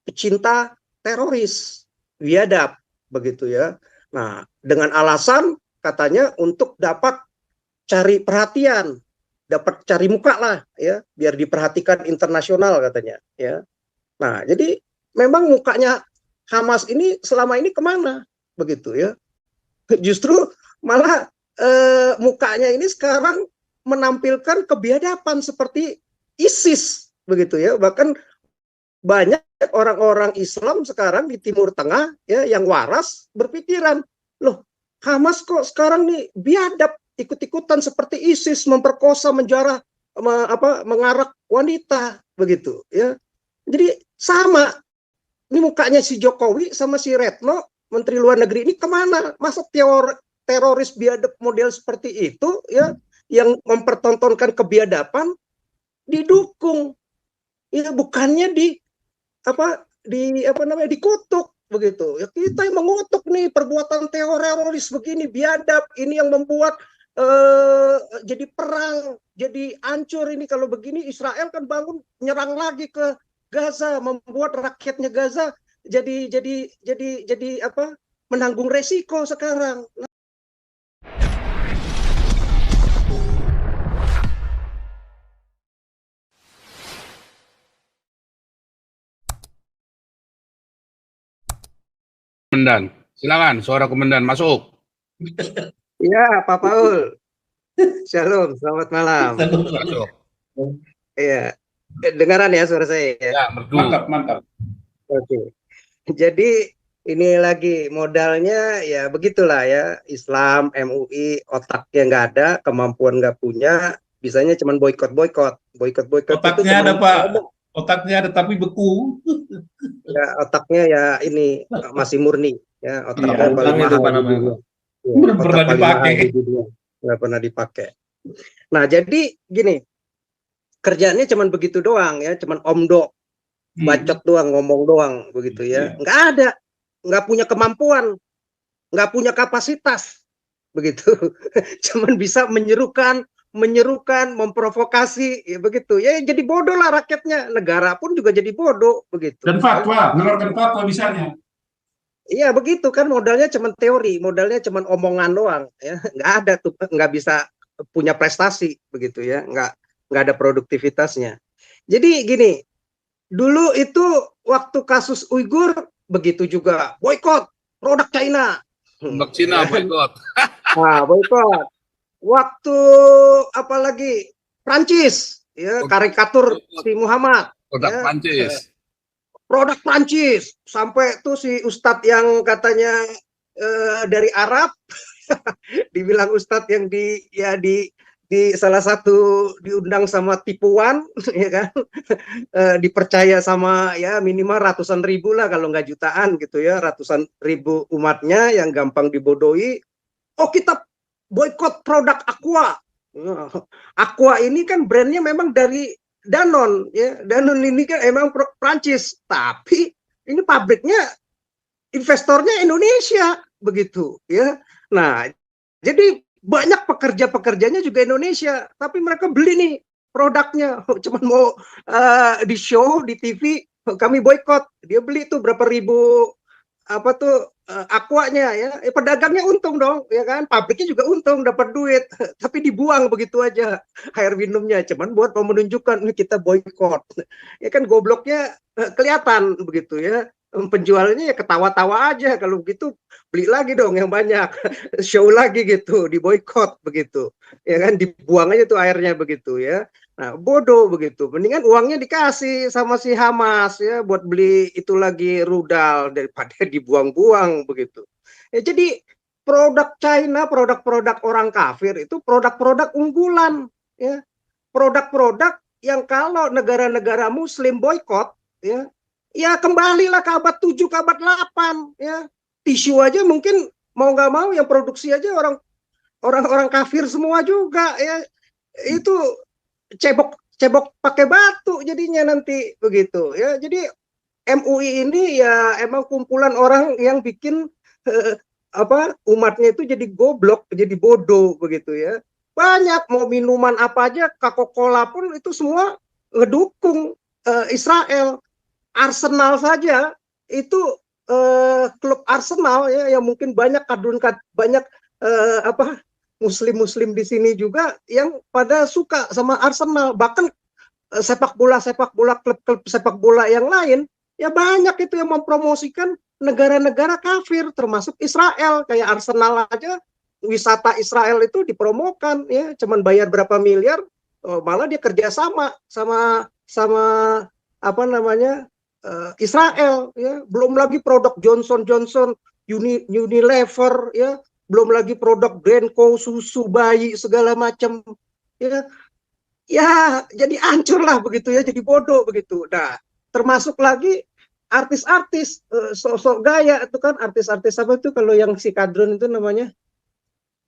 pecinta teroris, biadab, begitu ya. Nah, dengan alasan katanya untuk dapat cari perhatian, dapat cari muka lah ya, biar diperhatikan internasional katanya ya. Nah, jadi memang mukanya Hamas ini selama ini kemana begitu ya? Justru malah mukanya ini sekarang menampilkan kebiadaban seperti ISIS begitu ya. Bahkan banyak orang-orang Islam sekarang di Timur Tengah ya yang waras berpikiran, loh Hamas kok sekarang nih biadab ikut-ikutan seperti ISIS memperkosa, menjarah, mengarak wanita begitu ya. Jadi sama, ini mukanya si Jokowi sama si Retno Menteri Luar Negeri ini kemana? Masa teroris biadab model seperti itu ya yang mempertontonkan kebiadaban didukung ya, bukannya dikutuk begitu ya. Kita yang mengutuk nih perbuatan teroris begini biadab, ini yang membuat jadi perang, jadi hancur ini. Kalau begini Israel kan bangun nyerang lagi ke Gaza, membuat rakyatnya Gaza jadi menanggung resiko sekarang. Komandan, silakan suara komandan masuk. Ya, Pak Paul. Shalom, selamat malam. Masuk. Iya, dengaran ya suara saya ya? Ya, merdu. Mantap. Oke. Jadi ini lagi modalnya ya begitulah ya, Islam, MUI, otaknya nggak ada, kemampuan nggak punya, bisanya cuma boykot. Otaknya ada Pak, otaknya ada tapi beku. Ya otaknya ya ini masih murni ya, otaknya Iya, paling mahal di dunia. Ya, Belum otak pernah paling dipakai. mahal di dunia, nggak pernah dipakai. Nah jadi gini, kerjaannya cuma begitu doang ya, cuma omdo, bacot doang, ngomong doang begitu ya. Nggak ada, nggak punya kemampuan, nggak punya kapasitas begitu. Cuman bisa menyerukan, memprovokasi ya begitu ya, jadi bodoh lah rakyatnya, negara pun juga jadi bodoh begitu. Dan fatwa, mengeluarkan fatwa misalnya. Iya begitu kan, modalnya cuma teori, modalnya cuma omongan doang ya, nggak ada tuh, nggak bisa punya prestasi begitu ya, nggak ada produktivitasnya. Jadi gini, dulu itu waktu kasus Uighur begitu juga, boykot produk China. Produk Cina boykot. Nah, boykot. Waktu apalagi Prancis ya, karikatur si Muhammad. Produk ya, Prancis. Produk Prancis, sampai tuh si Ustadz yang katanya dari Arab dibilang Ustadz yang di salah satu diundang sama tipuan ya kan, dipercaya sama ya minimal ratusan ribu lah kalau nggak jutaan gitu ya, ratusan ribu umatnya yang gampang dibodohi. Oh kita boykot produk Aqua. Aqua ini kan brandnya memang dari Danone ya, Danone ini kan emang Prancis, tapi ini pabriknya, investornya Indonesia begitu ya. Nah jadi banyak pekerja-pekerjanya juga Indonesia, tapi mereka beli nih produknya, cuman mau di show di TV, kami boykot. Dia beli tuh berapa ribu aquanya ya, pedagangnya untung dong ya kan, pabriknya juga untung dapat duit, tapi dibuang begitu aja air minumnya, cuman buat menunjukkan ini kita boykot ya kan, gobloknya kelihatan begitu ya. Penjualnya ya ketawa-tawa aja, kalau begitu beli lagi dong yang banyak, show lagi gitu, diboykot begitu ya kan, dibuang aja tuh airnya begitu ya. Nah, bodoh begitu. Mendingan uangnya dikasih sama si Hamas ya buat beli itu lagi rudal daripada dibuang-buang begitu. Ya, jadi produk China, produk-produk orang kafir itu produk-produk unggulan ya. Produk-produk yang kalau negara-negara muslim boykot ya, ya kembalilah ke abad 7 ke abad 8 ya. Tisu aja mungkin mau nggak mau yang produksi aja orang kafir semua juga ya. Itu cebok pakai batu jadinya nanti begitu ya. Jadi MUI ini ya emang kumpulan orang yang bikin umatnya itu jadi goblok, jadi bodoh begitu ya. Banyak, mau minuman apa aja, Coca-Cola pun itu semua ngedukung Israel. Arsenal saja itu klub Arsenal ya yang mungkin banyak banyak muslim di sini juga yang pada suka sama Arsenal, bahkan sepak bola klub sepak bola yang lain ya banyak itu yang mempromosikan negara-negara kafir termasuk Israel. Kayak Arsenal aja wisata Israel itu dipromokan ya, cuman bayar berapa miliar, malah dia kerjasama sama apa namanya Israel ya. Belum lagi produk Johnson Unilever ya, belum lagi produk Denko, susu bayi segala macam ya. Ya jadi hancur lah begitu ya, jadi bodoh begitu. Nah, termasuk lagi artis-artis sosok gaya itu kan, artis-artis apa itu kalau yang si Kadron itu namanya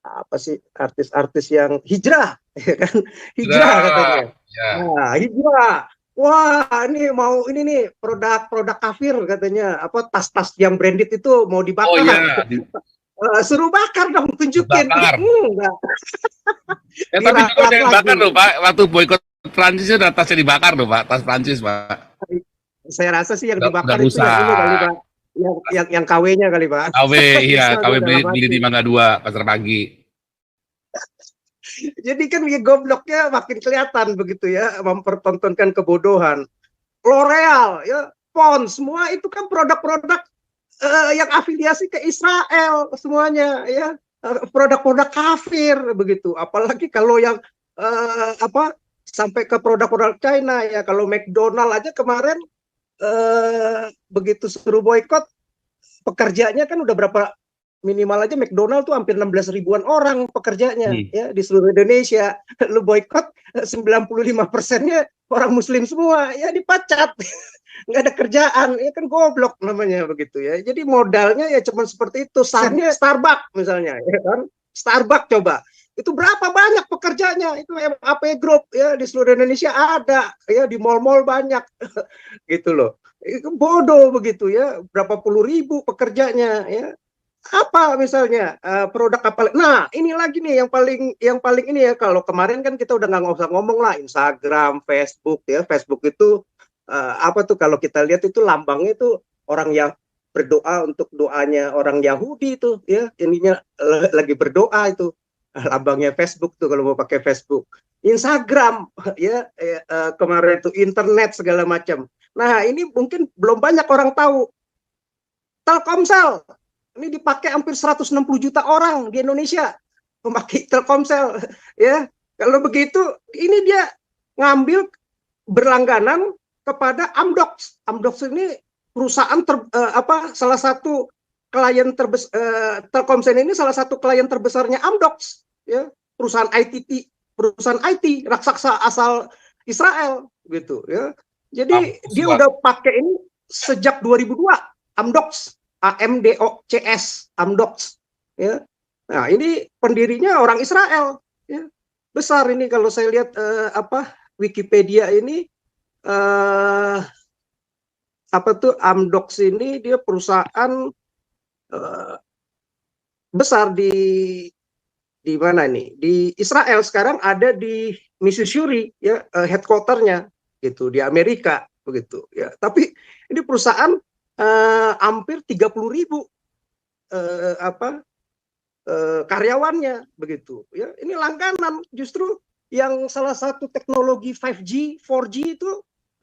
apa sih, artis-artis yang hijrah ya kan, hijrah katanya. Ya. Nah, hijrah. Wah, ini mau ini nih produk kafir katanya, apa tas-tas yang branded itu mau dibakar. Oh iya. Suruh bakar dong, tunjukin. Bakar. Enggak. Tapi juga ada yang bakar loh Pak, waktu boykot Prancis itu tasnya dibakar loh Pak, tas Prancis Pak. Saya rasa sih yang dibakar itu yang ini kali Pak, yang KW-nya kali Pak. KW iya, KW beli di Mangga 2 pasar pagi. Jadi kan gobloknya makin kelihatan begitu ya, mempertontonkan kebodohan. L'Oreal ya, Pons, semua itu kan produk-produk yang afiliasi ke Israel semuanya ya, produk-produk kafir begitu. Apalagi kalau yang sampai ke produk-produk China ya. Kalau McDonald aja kemarin begitu suruh boykot, pekerjanya kan udah berapa, minimal aja McDonald tuh hampir 16 ribuan orang pekerjanya ya di seluruh Indonesia. Lu boykot 95%-nya orang muslim semua ya, dipecat. Nggak ada kerjaan ya kan, goblok namanya begitu ya. Jadi modalnya ya cuma seperti itu. Sahamnya Starbucks misalnya ya kan, Starbucks coba itu berapa banyak pekerjanya, itu MAP Group ya di seluruh Indonesia ada ya, di mall-mall banyak gitu loh. Itu bodoh begitu ya, berapa puluh ribu pekerjanya ya. Apa misalnya produk apa? Nah ini lagi nih yang paling ini ya, kalau kemarin kan kita udah nggak usah ngomong lah, Instagram, Facebook ya. Facebook itu apa tuh, kalau kita lihat itu lambangnya itu orang yang berdoa untuk doanya orang Yahudi itu ya, ininya lagi berdoa itu lambangnya Facebook tuh kalau mau pakai Facebook. Instagram ya, kemarin itu internet segala macam. Nah ini mungkin belum banyak orang tahu, Telkomsel ini dipakai hampir 160 juta orang di Indonesia memakai Telkomsel ya. Kalau begitu ini dia ngambil berlangganan kepada Amdocs. Amdocs ini perusahaan salah satu klien Telkomsel ini salah satu klien terbesarnya Amdocs ya, perusahaan IT raksasa asal Israel gitu ya. Jadi dia udah pakai ini sejak 2002 Amdocs, AMDOCS, Amdocs ya. Nah, ini pendirinya orang Israel ya. Besar ini kalau saya lihat Wikipedia ini Amdocs ini dia perusahaan besar di mana nih? Di Israel, sekarang ada di Missouri ya, headquarternya gitu, di Amerika begitu ya. Tapi ini perusahaan hampir 30.000 karyawannya begitu ya. Ini langganan justru yang salah satu teknologi 5G, 4G itu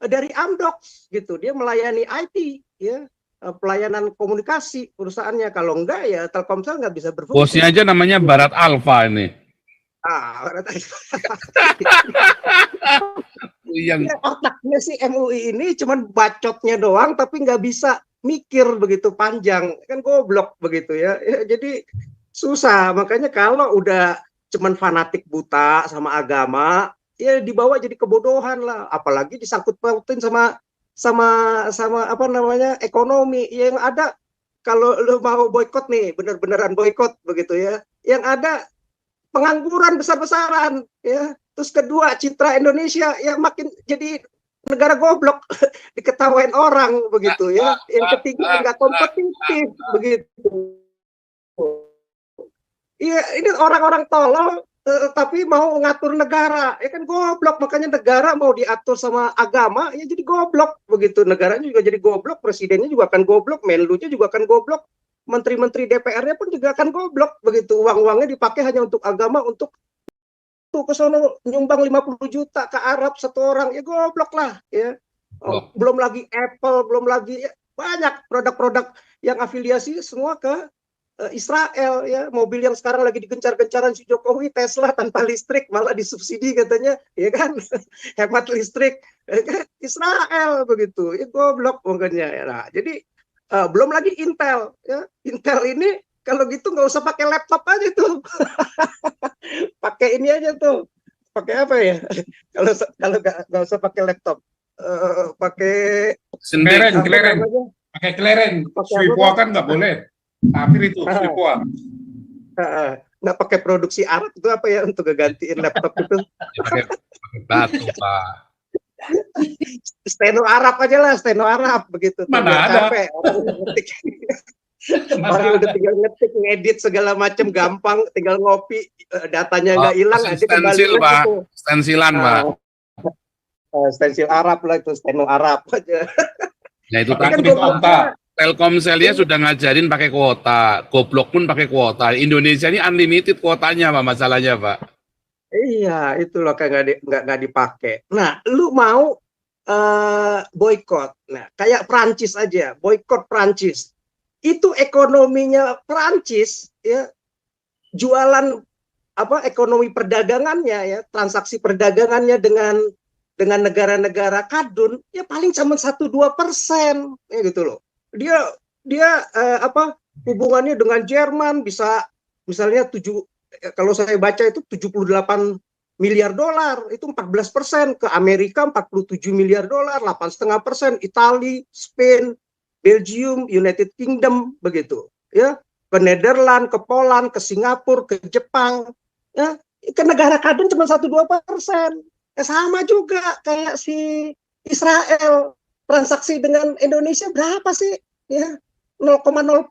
dari Amdocs gitu. Dia melayani IT ya, pelayanan komunikasi perusahaannya. Kalau enggak ya Telkomsel nggak bisa berfungsi. Bosnya aja namanya Barat Alfa ini. Ya, otaknya si MUI ini cuman bacotnya doang, tapi nggak bisa mikir begitu panjang, kan goblok begitu ya. Jadi susah. Makanya kalau udah cuman fanatik buta sama agama, ya dibawa jadi kebodohan lah. Apalagi disangkut pautin sama apa namanya, ekonomi. Yang ada kalau lu mau boykot nih, bener-beneran boykot begitu ya, yang ada pengangguran besar-besaran ya. Terus kedua, citra Indonesia ya makin jadi negara goblok, diketawain orang begitu ya. Yang ketiga, nggak kompetitif begitu. Iya, ini orang-orang tolol tapi mau ngatur negara, ya kan goblok. Makanya negara mau diatur sama agama, ya jadi goblok begitu. Negaranya juga jadi goblok, presidennya juga akan goblok, menlunya juga akan goblok, menteri-menteri DPR-nya pun juga akan goblok begitu. Uang-uangnya dipakai hanya untuk agama, untuk tuh ke sono nyumbang 50 juta ke Arab satu orang, ya goblok lah ya. Belum lagi Apple, belum lagi ya, banyak produk-produk yang afiliasi semua ke Israel ya. Mobil yang sekarang lagi digencar-gencaran si Jokowi, Tesla tanpa listrik, malah disubsidi katanya, ya kan. Hemat listrik, ya kan? Israel begitu, ya goblok makanya ya. Nah, jadi belum lagi Intel ya. Intel ini kalau gitu nggak usah pakai laptop aja tuh. Pakai ini aja tuh. Pakai apa ya? Kalau kalau nggak usah pakai laptop. Pakai Kelereng. Pakai kelereng. Swipoa kan nggak boleh. Kafir itu Swipoa. Nggak pakai produksi Arab itu apa ya untuk gantiin laptop itu? Pakai batu, Pak. Steno Arab aja lah, steno Arab begitu. Mana ada? Capek. Orang udah tinggal ngetik, ngedit segala macam gampang, tinggal ngopi, datanya nggak hilang, aja kembali stensil, Pak. Stensilan, Pak. Stensil Arab lah itu, steno Arab aja. Ya itu kan kuota. Telkomselnya sudah ngajarin pakai kuota, Goblok pun pakai kuota. Indonesia ini unlimited kuotanya, Pak, masalahnya, Pak. Iya, itu loh kayak nggak dipakai. Nah, lu mau boykot. Nah, kayak Prancis aja, boykot Prancis. Itu ekonominya Prancis ya, jualan apa, ekonomi perdagangannya ya, transaksi perdagangannya dengan negara-negara kadun ya paling cuma 1-2% ya gitu loh. Dia apa, hubungannya dengan Jerman bisa misalnya kalau saya baca itu 78 miliar dolar, itu 14%, ke Amerika 47 miliar dolar, 8,5%, Italia, Spain, Belgium, United Kingdom begitu ya, ke Nederland, ke Poland, ke Singapura, ke Jepang ya, ke negara kadun cuma 1-2%. Sama juga kayak si Israel, transaksi dengan Indonesia berapa sih ya, 0,0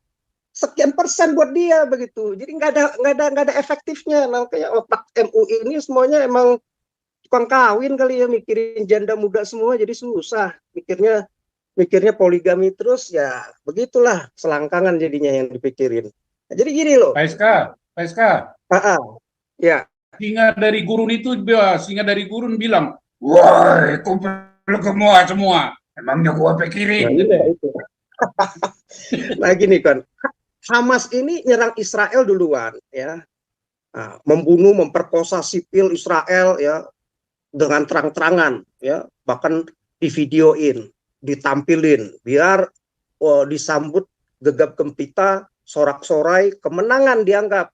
sekian persen buat dia begitu. Jadi nggak ada efektifnya. Nah, kayak otak MUI ini semuanya emang tukang kawin kali ya, mikirin janda muda semua, jadi susah mikirnya poligami terus ya, begitulah selangkangan jadinya yang dipikirin. Nah, jadi gini loh. PSK. Ya. Singa dari gurun bilang, woi, kumpul semua. Emangnya gua pikirin. Nah, itu. Nah gini kan, Hamas ini nyerang Israel duluan ya, nah, membunuh, memperkosa sipil Israel ya dengan terang-terangan ya, bahkan divideoin, ditampilin biar disambut gegap gempita, sorak-sorai kemenangan dianggap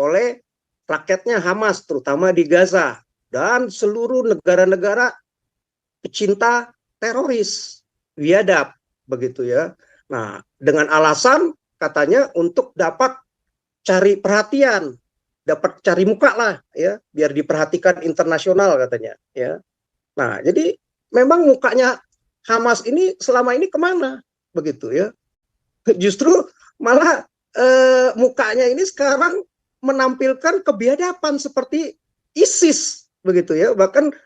oleh rakyatnya Hamas, terutama di Gaza dan seluruh negara-negara pecinta teroris biadab begitu ya. Nah, dengan alasan katanya untuk dapat cari perhatian, dapat cari muka lah ya, biar diperhatikan internasional katanya ya. Nah, jadi memang mukanya Hamas ini selama ini kemana begitu ya? Justru malah mukanya ini sekarang menampilkan kebiadaban seperti ISIS begitu ya. Bahkan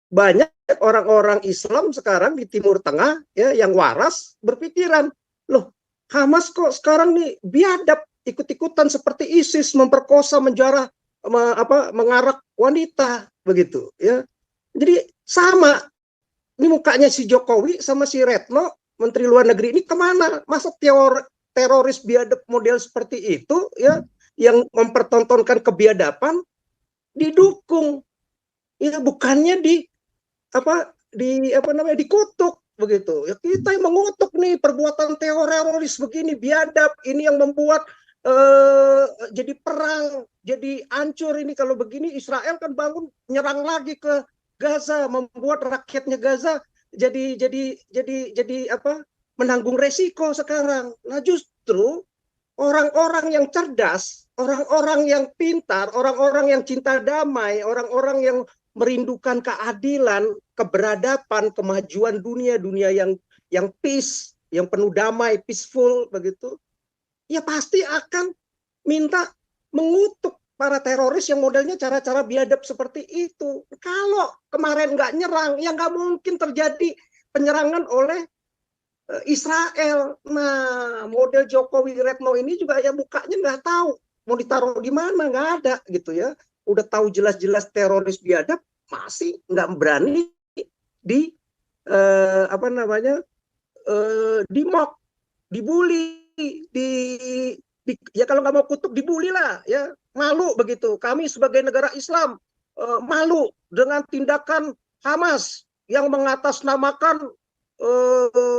banyak orang-orang Islam sekarang di Timur Tengah ya yang waras berpikiran, loh Hamas kok sekarang nih biadab, ikut-ikutan seperti ISIS, memperkosa, menjarah, mengarak wanita begitu ya. Jadi sama ini mukanya si Jokowi sama si Retno, Menteri Luar Negeri ini kemana? Masa teroris biadab model seperti itu ya, yang mempertontonkan kebiadaban didukung ya, bukannya dikutuk begitu ya. Kita yang mengutuk nih perbuatan teroris begini biadab, ini yang membuat jadi perang, jadi hancur ini. Kalau begini Israel kan bangun nyerang lagi ke Gaza, membuat rakyatnya Gaza jadi menanggung resiko sekarang. Nah, justru orang-orang yang cerdas, orang-orang yang pintar, orang-orang yang cinta damai, orang-orang yang merindukan keadilan, keberadaban, kemajuan dunia yang peace, yang penuh damai, peaceful begitu, ya pasti akan minta mengutuk para teroris yang modelnya cara-cara biadab seperti itu. Kalau kemarin nggak nyerang, ya nggak mungkin terjadi penyerangan oleh Israel. Nah, model Jokowi Retno ini juga ya mukanya nggak tahu mau ditaruh di mana, nggak ada gitu ya. Udah tahu jelas-jelas teroris biadab, masih nggak berani di apa namanya dimok, dibully, ya kalau nggak mau kutuk dibully lah ya, malu begitu. Kami sebagai negara Islam malu dengan tindakan Hamas yang mengatasnamakan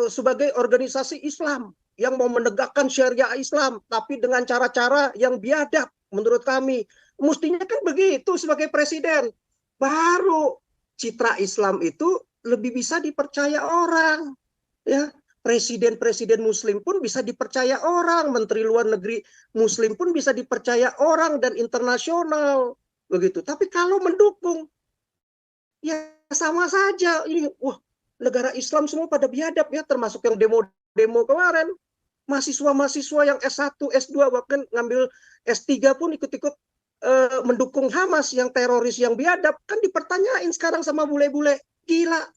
sebagai organisasi Islam yang mau menegakkan syariah Islam tapi dengan cara-cara yang biadab. Menurut kami mestinya kan begitu. Sebagai presiden baru citra Islam itu lebih bisa dipercaya orang ya. Presiden-presiden Muslim pun bisa dipercaya orang, menteri luar negeri Muslim pun bisa dipercaya orang dan internasional begitu. Tapi kalau mendukung, ya sama saja. Ini, wah, negara Islam semua pada biadab ya, termasuk yang demo-demo kemarin. Mahasiswa-mahasiswa yang S1, S2 bahkan ngambil S3 pun ikut-ikut mendukung Hamas yang teroris yang biadab, kan dipertanyain sekarang sama bule-bule. Gila.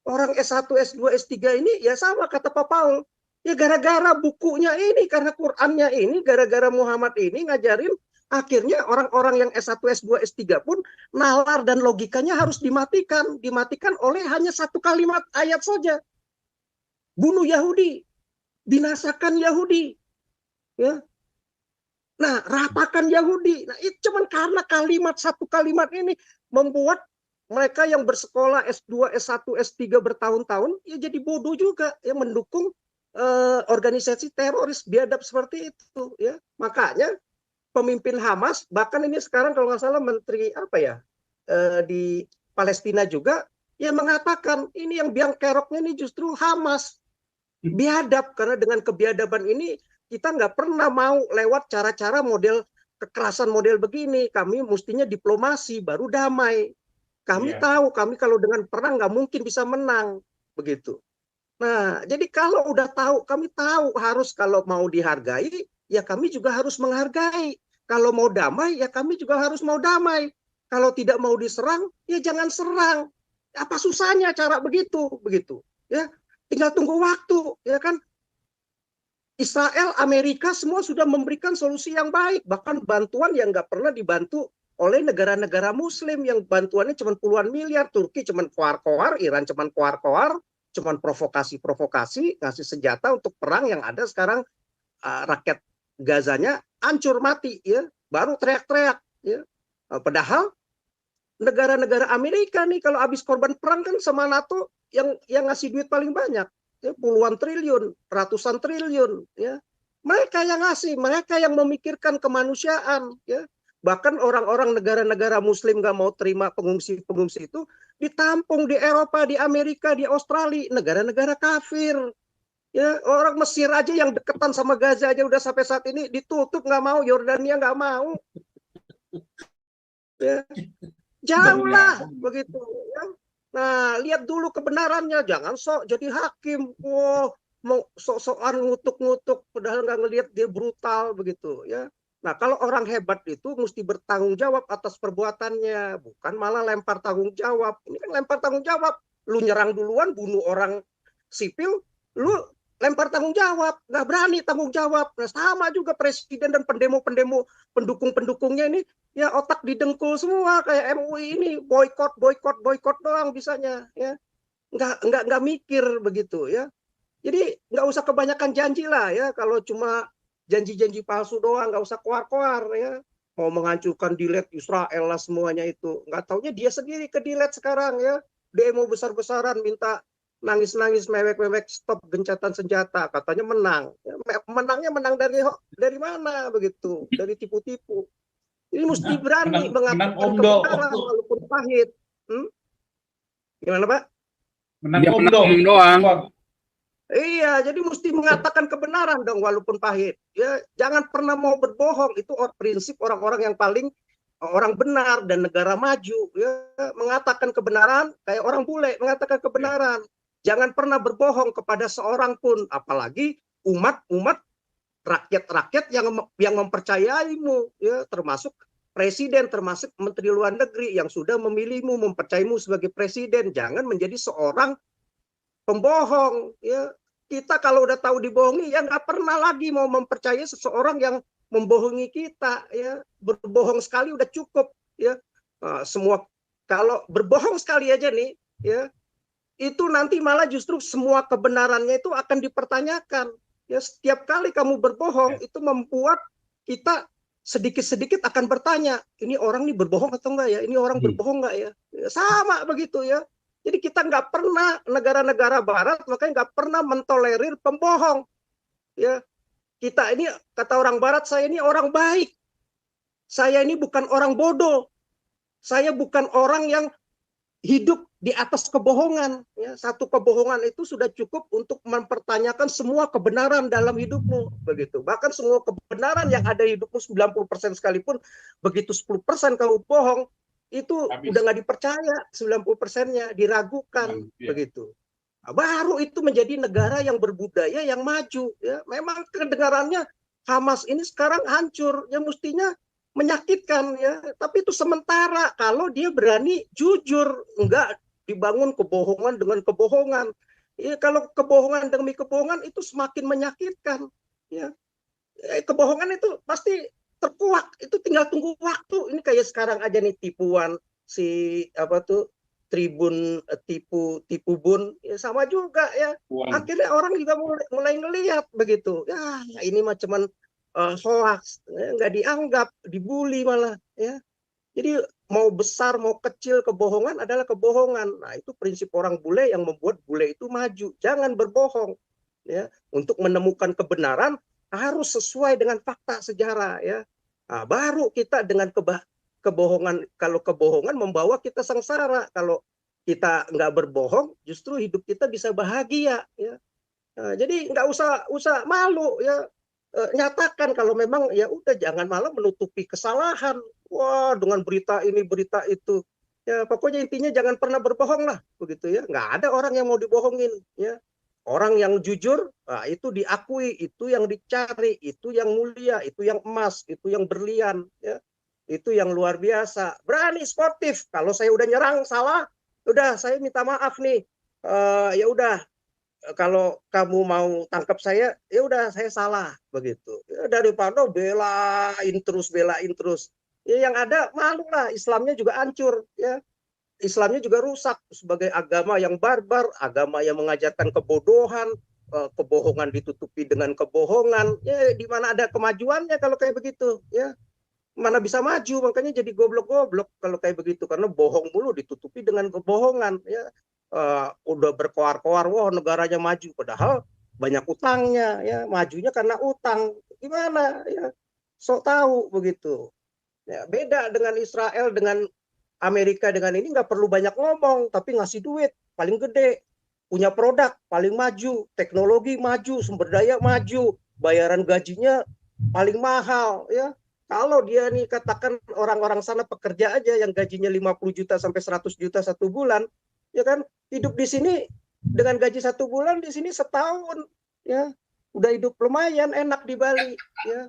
Orang S1, S2, S3 ini ya sama kata Pak Paul. Ya gara-gara bukunya ini, karena Qur'annya ini, gara-gara Muhammad ini ngajarin, akhirnya orang-orang yang S1, S2, S3 pun nalar dan logikanya harus dimatikan. Dimatikan oleh hanya satu kalimat ayat saja. Bunuh Yahudi, binasakan Yahudi. Ya. Nah, ratakan Yahudi. Nah, itu cuman karena satu kalimat ini membuat mereka yang bersekolah S2, S1, S3 bertahun-tahun ya jadi bodoh juga yang mendukung organisasi teroris biadab seperti itu ya. Makanya pemimpin Hamas, bahkan ini sekarang kalau nggak salah menteri apa ya di Palestina juga ya mengatakan ini yang biang keroknya ini justru Hamas biadab, karena dengan kebiadaban ini kita nggak pernah mau lewat cara-cara model kekerasan model begini. Kami mestinya diplomasi baru damai. Kami tahu, kami kalau dengan perang nggak mungkin bisa menang, begitu. Nah, jadi kalau udah tahu, kami tahu harus kalau mau dihargai, ya kami juga harus menghargai. Kalau mau damai, ya kami juga harus mau damai. Kalau tidak mau diserang, ya jangan serang. Apa susahnya cara begitu, begitu. Ya, tinggal tunggu waktu, ya kan? Israel, Amerika semua sudah memberikan solusi yang baik, bahkan bantuan yang nggak pernah dibantu oleh negara-negara Muslim yang bantuannya cuma puluhan miliar. Turki cuma koar-koar, Iran cuma koar-koar, cuma provokasi-provokasi, ngasih senjata untuk perang yang ada sekarang. Rakyat Gazanya hancur mati, ya, baru teriak-teriak. Ya. Padahal negara-negara Amerika nih kalau habis korban perang kan sama NATO yang ngasih duit paling banyak, ya, puluhan triliun, ratusan triliun. Ya. Mereka yang ngasih, mereka yang memikirkan kemanusiaan. Ya. Bahkan orang-orang negara-negara Muslim nggak mau terima pengungsi-pengungsi itu ditampung di Eropa, di Amerika, di Australia, negara-negara kafir. Ya, orang Mesir aja yang deketan sama Gaza aja udah sampai saat ini ditutup, nggak mau. Yordania nggak mau. Ya. Jauh lah begitu. Ya. Nah, lihat dulu kebenarannya, jangan sok jadi hakim. Wow, mau sok-sokan ngutuk-ngutuk, padahal nggak ngelihat dia brutal begitu. Ya. Nah, kalau orang hebat itu mesti bertanggung jawab atas perbuatannya, bukan malah lempar tanggung jawab. Ini kan lempar tanggung jawab. Lu nyerang duluan, bunuh orang sipil, lu lempar tanggung jawab, nggak berani tanggung jawab. Nah, sama juga presiden dan pendemo-pendemo, pendukung-pendukungnya ini, ya otak didengkul semua kayak MUI ini, boykot doang bisanya, ya. Nggak mikir begitu, ya. Jadi nggak usah kebanyakan janji lah, ya. Kalau cuma janji-janji palsu doang, nggak usah koar-koar, ya. Mau menghancurkan delete Israel lah semuanya itu. Nggak taunya dia sendiri ke delete sekarang, ya. Demo besar-besaran minta nangis-nangis, mewek-mewek, stop gencatan senjata, katanya menang. Ya, menangnya menang dari mana begitu? Dari tipu-tipu. Ini mesti berani mengatakan kebenaran walaupun pahit. Gimana, Pak? Menang doang. Iya, jadi mesti mengatakan kebenaran dong walaupun pahit. Ya, jangan pernah mau berbohong. Itu prinsip orang-orang yang paling orang benar dan negara maju. Ya, mengatakan kebenaran kayak orang bule, mengatakan kebenaran. Jangan pernah berbohong kepada seorang pun, apalagi umat rakyat-rakyat yang mempercayaimu, ya, termasuk presiden termasuk menteri luar negeri yang sudah memilihmu, mempercayaimu sebagai presiden. Jangan menjadi seorang pembohong. Ya, kita kalau udah tahu dibohongi ya nggak pernah lagi mau mempercayai seseorang yang membohongi kita. Ya, berbohong sekali udah cukup. Ya, semua kalau berbohong sekali aja nih, ya itu nanti malah justru semua kebenarannya itu akan dipertanyakan. Ya, setiap kali kamu berbohong itu membuat kita sedikit-sedikit akan bertanya, ini orang nih berbohong atau enggak ya? Ini orang berbohong enggak ya? Sama begitu ya. Jadi kita nggak pernah, negara-negara barat makanya nggak pernah mentolerir pembohong. Ya, kita ini kata orang barat, saya ini orang baik. Saya ini bukan orang bodoh. Saya bukan orang yang hidup di atas kebohongan. Ya, satu kebohongan itu sudah cukup untuk mempertanyakan semua kebenaran dalam hidupmu. Begitu. Bahkan semua kebenaran yang ada di hidupmu 90% sekalipun, begitu 10% kamu bohong, itu udah nggak dipercaya 90%-nya, diragukan. Begitu. Nah, baru itu menjadi negara yang berbudaya, yang maju. Ya, memang kedengarannya Hamas ini sekarang hancur. Ya mestinya menyakitkan ya, tapi itu sementara kalau dia berani jujur, enggak dibangun kebohongan dengan kebohongan. Ya, kalau kebohongan demi kebohongan itu semakin menyakitkan. Ya, kebohongan itu pasti terkuak, itu tinggal tunggu waktu. Ini kayak sekarang aja nih tipuan si apa tuh Tribun tipu bun ya sama juga ya. Akhirnya orang juga mulai ngelihat begitu. Ya, ini mah cuman hoax, nggak dianggap, dibully malah ya. Jadi mau besar mau kecil kebohongan adalah kebohongan. Nah, itu prinsip orang bule yang membuat bule itu maju. Jangan berbohong ya. Untuk menemukan kebenaran harus sesuai dengan fakta sejarah ya. Nah, baru kita dengan kebohongan, kalau kebohongan membawa kita sengsara, kalau kita nggak berbohong justru hidup kita bisa bahagia ya. Nah, jadi nggak usah malu ya. Nyatakan kalau memang ya udah, jangan malah menutupi kesalahan. Wah, dengan berita ini berita itu ya, pokoknya intinya jangan pernah berbohong lah begitu ya. Nggak ada orang yang mau dibohongin ya. Orang yang jujur, nah, itu diakui, itu yang dicari, itu yang mulia, itu yang emas, itu yang berlian ya. Itu yang luar biasa. Berani, sportif. Kalau saya udah nyerang salah, udah saya minta maaf nih. Ya udah, kalau kamu mau tangkap saya, ya udah saya salah begitu. Ya, daripada belain terus. Ya, yang ada malu lah, Islamnya juga hancur ya. Islamnya juga rusak sebagai agama yang barbar, agama yang mengajarkan kebodohan, kebohongan ditutupi dengan kebohongan. Ya, di mana ada kemajuannya kalau kayak begitu ya? Mana bisa maju, makanya jadi goblok-goblok kalau kayak begitu, karena bohong mulu ditutupi dengan kebohongan ya. Udah berkoar-koar, wah negaranya maju, padahal banyak utangnya ya, majunya karena utang. Gimana ya, sok tahu begitu ya. Beda dengan Israel, dengan Amerika, dengan ini nggak perlu banyak ngomong tapi ngasih duit paling gede, punya produk paling maju, teknologi maju, sumber daya maju, bayaran gajinya paling mahal ya. Kalau dia nih katakan orang-orang sana pekerja aja yang gajinya 50 juta sampai 100 juta satu bulan, ya kan, hidup di sini dengan gaji satu bulan, di sini setahun ya, udah hidup lumayan enak di Bali ya.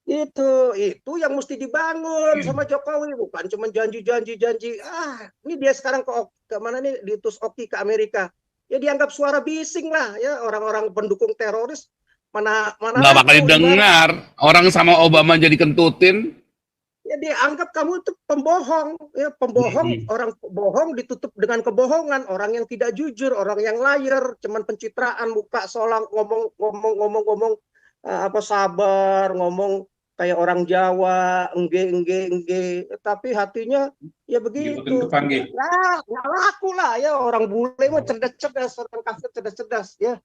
Itu yang mesti dibangun sama Jokowi, bukan cuma janji. Ini dia sekarang ke mana nih, diutus Oki ke Amerika ya, dianggap suara bising lah ya, orang-orang pendukung teroris mana nggak bakal didengar orang sama Obama jadi kentutin. Ya dianggap kamu itu pembohong ya, orang bohong ditutup dengan kebohongan, orang yang tidak jujur, orang yang liar, cuman pencitraan, buka solang, ngomong apa sabar, ngomong kayak orang Jawa, engge, tapi hatinya ya begitu. Nah, nggak laku lah ya, orang bule mah cerdas, orang kafir cerdas ya.